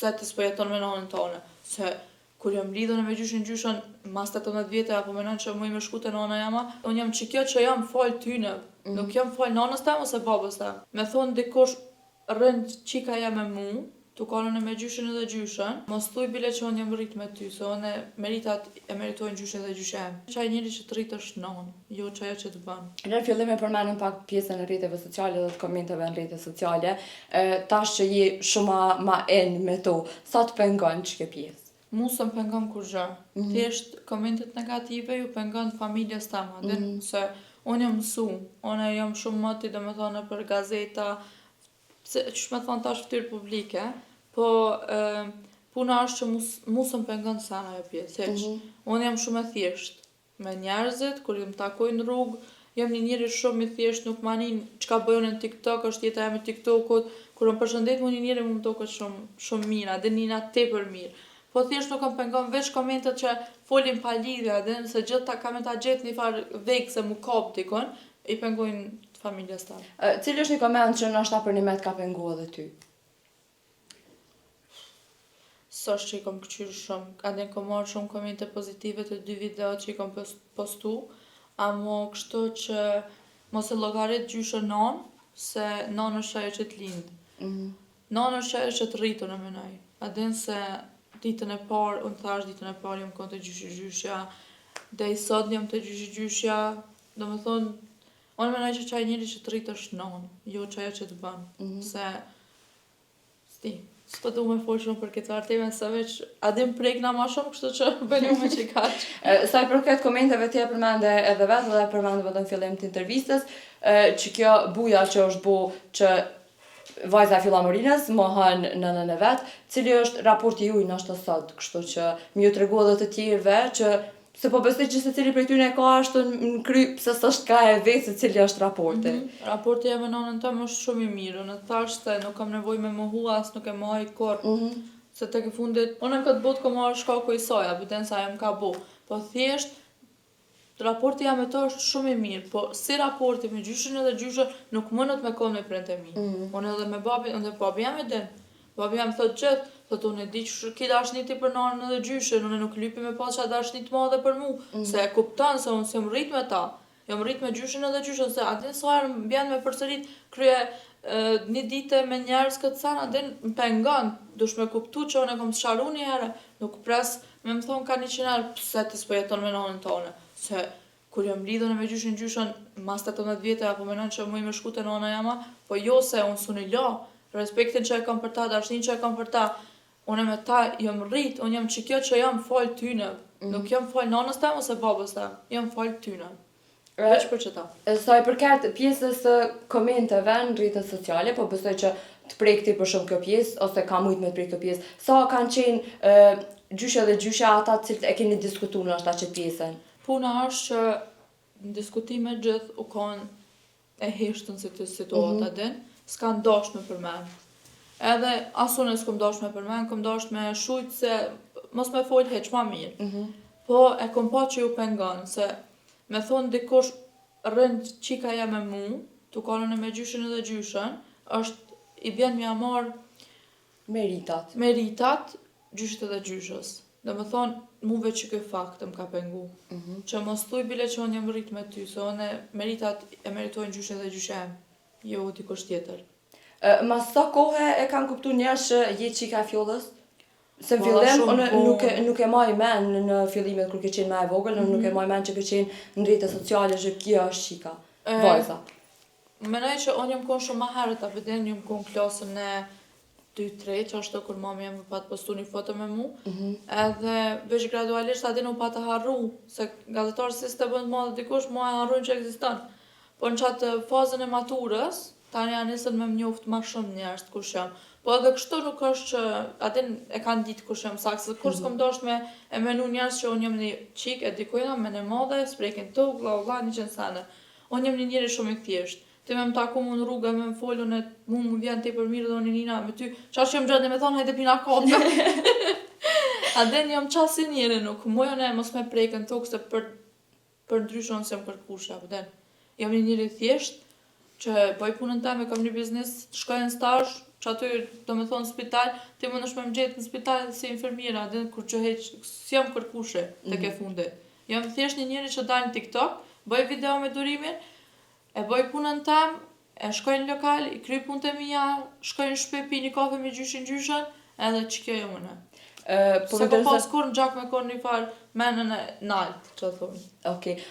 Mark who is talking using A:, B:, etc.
A: pse ti s'po jeton me nanën tone. Se kur jam lidhur me gjyshin, mas 18 vjetë apo mendon që më shku te nana jama, unë jam çikjo që jam fal tyne, nuk jam fal nanës tem ose babës tem. Me thon dikush rën çika jam me mu, tu kalon me gjyshin edhe gjyshin, mos thuj bile që unë jam rrit me ty, se unë meritat e meritojnë gjyshin dhe gjyshem. Çaj njeri që të rrit është nanë, jo çajo që të bën.
B: Në fillim e përmendëm pak pjesën e rrjeteve sociale dhe të komenteve në rrjetet sociale, tash që je shumë ma me to, sa të pengon ç'ke pjesë?
A: Mu s'm pengon kur gjë. Thjesht komentet negative ju pengon familjes teme, se unë jam mësu, unë jam shumë moti domethënë për gazeta, se ç'sh me thonë tash fytyrë publike, po puna është që mu s'm pengon sana ajo pjesë. Unë jam shumë e thjesht me njerëzit, kur ju më takojnë në rrugë, jam një njeri shumë i thjesht, nuk manin çka bëjnë në TikTok, është jeta e me TikTokut, kur më përshëndet mu një njeri mu më duket shumë mirë, dhe njëna tepër mirë. Po thjesht nuk më pengon veç komentet që folin pa lidhje, dhe nëse gjithë ka me ta gjetë një farë vekë se mu kap dikon, i pengojnë familjes ta.
B: Cili është një koment që ndoshta për një met ka pengu edhe ty?
A: S'është që i kom këqyrë shumë, ande kom marrë shumë komente pozitive të 2 videot që i kom postu, amo kështu që mos e llogarit gjyshën nanë, se nanë është ajo që të lindë. Nanë është ajo që të rritu në menaj. Adin se ditën e parë, unë thash ditën e parë jam kon të gjyshja, dhe i sot jam të gjyshja, do me thonë, unë menaj që qaj njeri që të rritë është nanë, jo qajo që të banë. Se, s'po du me folë shumë për këtë artime, se veç adin prekna ma shumë, kështu që bëllu me që kaq.
B: Sa i përket komenteve ti e përmende edhe vetë dhe përmende edhe në fillim të intervistës, që kjo buja që është bu që vajza e Fillamorinës mohon nënën e vet, cili është raporti juaj ndoshta sot, kështu që më ju tregu edhe të tjerëve që se po besoj që secili prej tyre ka ashtu në kry, pse s'është ka e vetë se cili është raporti.
A: Raporti jam me nanën tëmë është shumë i mirë, unë thash se nuk kam nevojë me mohu as nuk e mohoj kurrë. Se tek e fundit, unë në këtë botë kam marrë shkaku i saj, biten sa jam ka bu. Po thjesht raporti jam me to është shumë i mirë, po si raporti me gjyshin edhe gjyshën nuk mënët me konë me prente mi. Unë edhe me babin, unë dhe babi jam e din. Babi jam thot gjithë, thot unë e di që ki dashniti për nanën edhe gjyshën, unë nuk lypi me pas që dashnit madhe për mu, se e kuptan se unë s'jam rrit me ta. Jam rrit me gjyshën edhe gjyshën, se adin sarë më bjen me përsërit krye një dite me njerës këtë sen, adin më pengon, dush me kuptu që unë e kom sharu një herë, nuk pres me më thonë ka 100 herë, pse ti s'po jeton me nanën tone. Se kur jam lidhur me gjyshin, mas 18 vjetë apo mendon që më shku te nana jama, po jo se unë s'uni la, respektin që e kam për ta, dashnin që e kam për ta, unë me ta jam rrit, unë jam çikjo që jam fal tyne, nuk jam fal nanës tem ose babës tem, jam fal tyne. Veç për çeta.
B: Sa i përket pjesës së komenteve në rrjetet sociale, po besoj që të prekti për shumë kjo pjesë ose ka mujt me të prek kjo pjesë. Sa kanë qenë gjysha dhe gjysha ata cilët e keni diskutuar ndoshta çet pjesën?
A: Puna është që në diskutime gjithë u konë e heshtën si të situata din, s'kan dasht me përmen. Edhe asun e s'kom dasht me përmen, kom dasht me shujt se mos me folë heq ma mirë. Po e kom pa që ju pengon, se me thonë dikush rënd qika ja me mu, tu kalon me gjyshin edhe gjyshin, është i bjen mi amar meritat gjyshit edhe gjyshës. Dhe me thonë, muve që këj fakt më ka pengu. Që mos thuj bile që unë jam rrit me ty, se unë meritat e meritojnë gjyshin dhe gjyshem, jo dikush tjetër.
B: Mas sa kohë e kanë kuptu njerëz që je qika e fjollës? Se në fillim, unë nuk e maj men në fillimet kur ke qenë me e vogël, unë nuk e maj men që ke qenë në rrjetet sociale që kjo është qika, vajza.
A: Menoj që unë jam konë shumë ma herët, apëtin jam konë klasën e 2-3, që është kur mami jam patë postu një foto me mu, edhe veç gradualisht adin u patë harru, se gazetarë si s'te bënd madhe dikush, mua e harrujnë që eksiston. Po në qatë fazën e maturës, tani janë nisën me më njoftë ma shumë njerës të kush jam. Po edhe kështu nuk është që adin e kanë ditë kush jam sakë, se kur s'kom dasht me e menu njerës që unë jam një qik, e dikujna me në madhe, s'prekin tuk, la, një qenë sene. Unë jam një njeri shumë i thjesht. Ti me më taku mu në rrugë, me më folun e mu më vjen ti për mirë dhe unë nina me ty, qash që më gjëtë me thonë hajde pina kafe. Adin jam qasi njeri nuk, mujën e mos me prejken tuk, se për ndryshon se më kërkusha, jam një njeri thjesht, që bëj punën teme, kam një biznes, shkoj në stazh, që aty, do me thonë, spital, ti mund është me më gjetë në spital si infermiera, dhe kur që heq, s'jam kërkushe të ke fundit. Jam thjesht një njëri që dalë në TikTok, bëj video me durimin, e bëj punën tam, e shkoj në lokal, i kryj punët e mia, shkoj në shtëpi, pi një kafe me gjyshin, edhe që kjo jo më në. Se ko pas kur në gjak me kon një farë menën e nalt, që thonë.
B: Okej.